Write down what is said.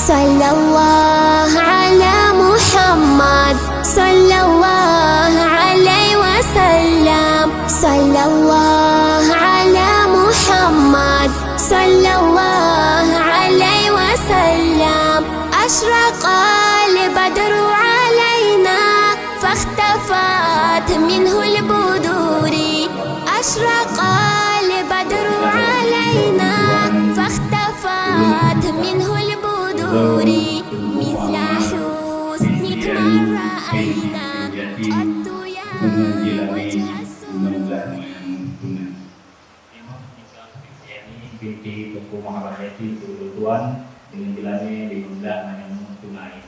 Sallallahu ala Muhammad, sallallahu alaihi wasallam, sallallahu ala Muhammad, sallallahu alaihi wasallam. Ashraqa al-badru alayna fahtafat minhu al-budur. Ashraqa al-badru alayna fahtafat minhu al-budur. مثل حسنك ما رأينا قط يا وجه السرور. Binti Tuku Maharajati Tuan dengan jalannya di Bunda Manyamu Tunai.